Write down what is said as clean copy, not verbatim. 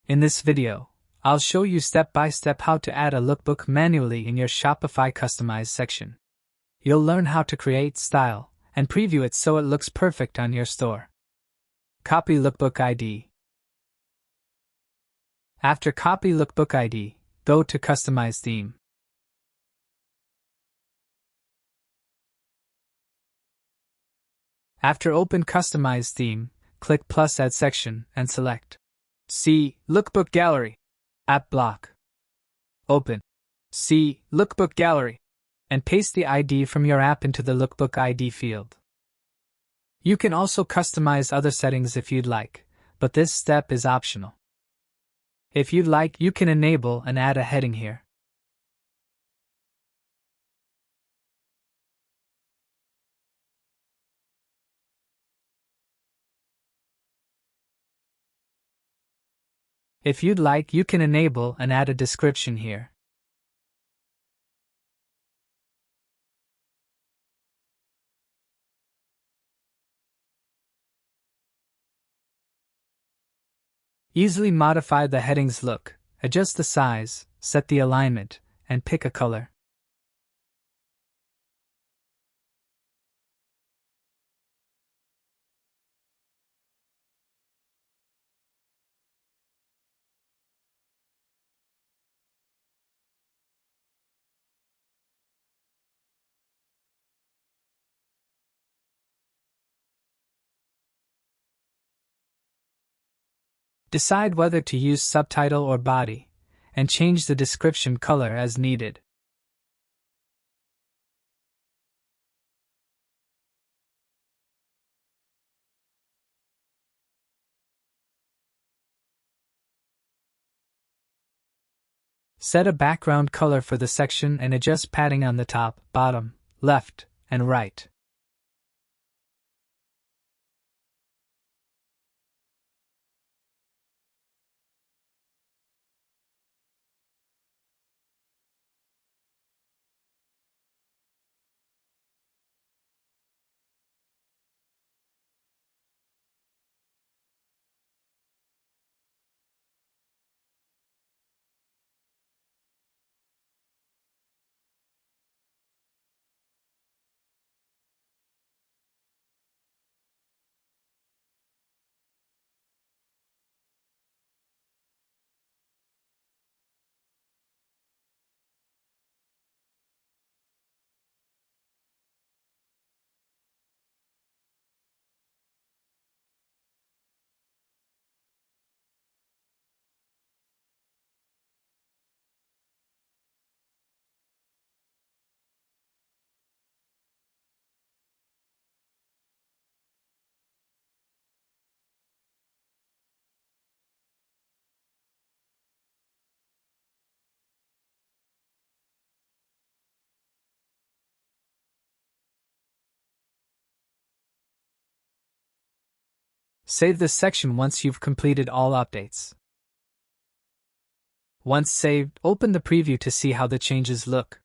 In this video, I'll show you step by step how to add a lookbook manually in your Shopify Customize section. You'll learn how to create, style, and preview it so it looks perfect on your store. Copy Lookbook ID. After copy Lookbook ID, go to Customize Theme. After open Customize Theme, click plus Add Section and select C. Lookbook Gallery App Block. Open C. Lookbook Gallery and paste the ID from your app into the Lookbook ID field. You can also customize other settings if you'd like, but this step is optional. If you'd like, you can enable and add a heading here. If you'd like, you can enable and add a description here. Easily modify the heading's look, adjust the size, set the alignment, and pick a color. Decide whether to use subtitle or body, and change the description color as needed. Set a background color for the section and adjust padding on the top, bottom, left, and right. Save this section once you've completed all updates. Once saved, open the preview to see how the changes look.